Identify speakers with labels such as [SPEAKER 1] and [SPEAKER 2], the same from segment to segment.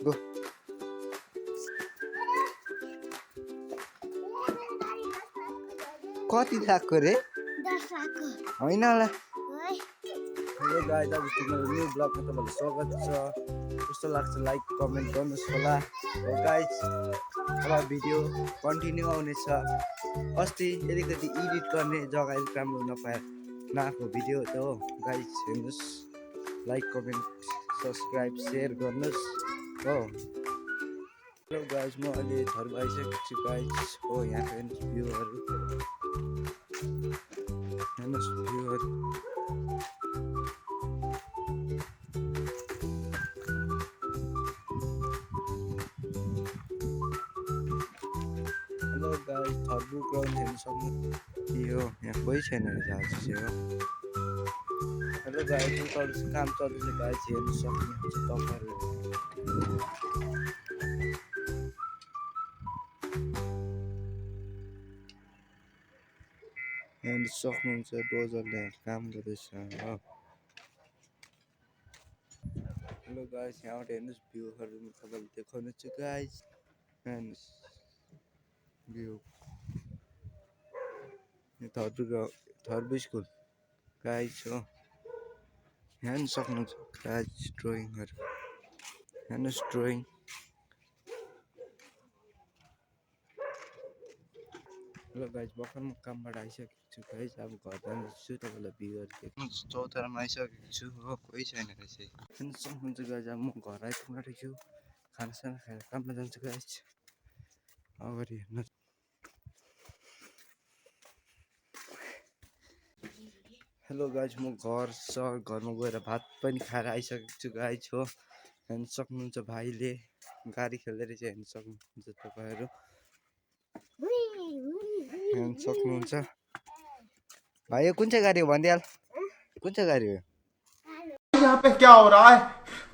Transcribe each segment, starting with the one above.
[SPEAKER 1] go कति लाग्यो रे
[SPEAKER 2] 10 लाखको
[SPEAKER 1] होइन होला
[SPEAKER 2] है
[SPEAKER 1] हेलो गाइज अब मेरो न्यू ब्लगमा तपाईँलाई स्वागत छ कस्तो लाग्छ लाइक कमेन्ट गर्नुहोस् होला हो गाइज अब भिडियो कन्टिन्यू आउनेछ अस्ति अलिकति एडिट गर्ने जग्गा अलिक राम्रो नआएको भिडियो त हो गाइज हेर्नुहोस् लाइक कमेन्ट सब्सक्राइब सेयर गर्नुहोस् हो हेलो गाइज म अहिले घर आइसकेको छु गाइज हो यहाँको हेर्नुहोस् भ्यूहरू हेर्नुहोस् भ्यूहरू हेलो गाइज थर्बु ग्राउन्ड हेर्न सक्नु यो यहाँ कोही छैन रहेछ आज चाहिँ हो हेलो गाइज काम चल्दैछ गाइज हेर्न सक्नुहुन्छ तपाईँहरू हेर्न सक्नुहुन्छ डोजरले काम गर्दैछ हो हेलो गाइज यहाँबाट हेर्नुहोस् भ्यूहरू म तपाईँलाई देखाउनु छु गाइज हेर्नुहोस् भ्यू थर्बु स्कुल गाइज हो हेर्न सक्नुहुन्छ गाइज ड्रइङहरू हेर्नुहोस् ड्रइङ हेलो गाइज भर्खर म कामबाट आइसकेको छु गाइज अब घर जान्छु तपाईँलाई भ्यूहरू देख्नुहोस् चौतारामा आइसकेको छु हो कोही छैन रहेछ हेर्न सक्नुहुन्छ गाइज अब म घर आइपुग्नु छु खानासाना खाएर काममा जान्छु गाइज अगाडि हेर्नुहोस् हेलो गाइज म घरमा गएर भात पनि खाएर आइसकेको छु गाइज हो हेर्न सक्नुहुन्छ भाइले गाडी खेल्दै रहेछ हेर्न सक्नुहुन्छ तपाईँहरू हेर्न सक्नुहुन्छ भाइ यो कुन चाहिँ गाडी हो भनिदिहाल कुन चाहिँ गाडी हो
[SPEAKER 3] यहाँ पे क्या हो रहा है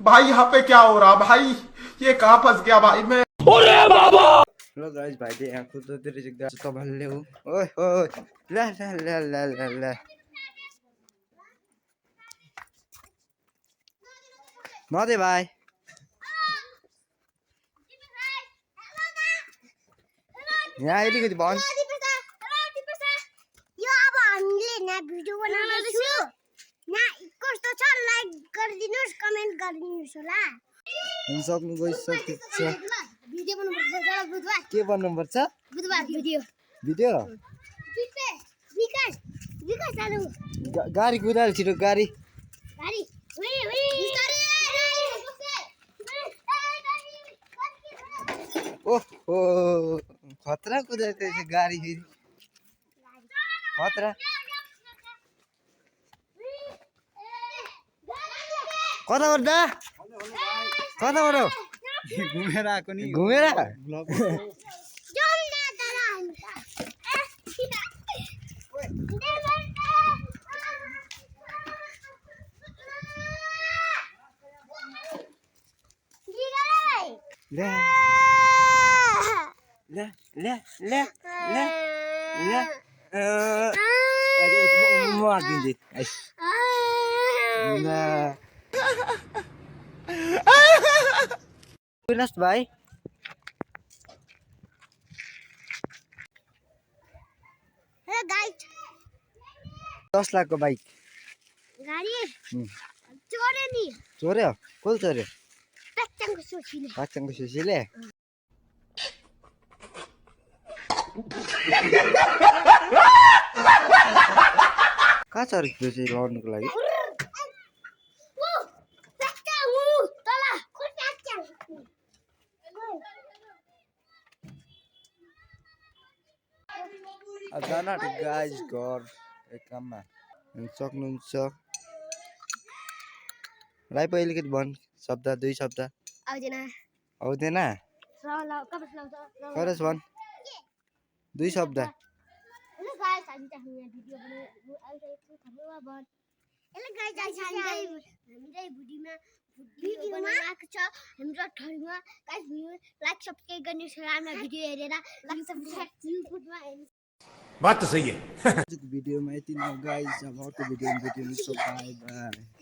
[SPEAKER 3] भाई यहाँ पे क्या हो रहा भाई ये कहाँ फंस गया भाई मैं
[SPEAKER 1] हेलो गाइज भाइले यहाँ कुदाउँदै रहेछ गाडी तपाईँले हो ओइ ओइ ल ल ल ल ल ल नदे भाइ यहाँ अलिकति भन्
[SPEAKER 2] यो अब हामीले न भिडियो बनाउँदै छु न कस्तो छ लाइक गरिदिनुस् कमेन्ट गरिदिनुस् होला
[SPEAKER 1] हेर्न सक्नु गइसकेको छ
[SPEAKER 2] भिडियो बनाउनुपर्छ बुधबार
[SPEAKER 1] के भन्नुपर्छ
[SPEAKER 2] बुधबार भिडियो
[SPEAKER 1] भिडियो
[SPEAKER 2] विकास विकास जानु
[SPEAKER 1] गाडी कुदाएर छिटो गाडी
[SPEAKER 2] गाडी ओइ ओइ
[SPEAKER 1] ओहो खतरा कुदाएको रहेछ गाडी फेरि खतरा कताबाट दा कताबाट घुमेर आएको नि घुमेर ले ले ले ले ले ले मार्दिन्छु बुझ्नुहोस् भाइ
[SPEAKER 2] हे गाइस
[SPEAKER 1] 10 लाखको बाइक
[SPEAKER 2] गाडी चोरे नि
[SPEAKER 1] चोर्यो कसले चोर्यो
[SPEAKER 2] पच्चाङको सोचिले
[SPEAKER 1] बाच्चाङको सुशीले कहाँ चोरेको थियो चाहिँ लड्नुको लागि जान गाइज घर एक काममा सक्नुहुन्छ राई पो अलिकति भन् शब्द 2 शब्द आउँदैन करस भन् 2 शब्द
[SPEAKER 3] बात तो सही है
[SPEAKER 1] भिडियोमा यति नै गाइज अब अर्को भिडियोमा भेट्नु सो बाई बाई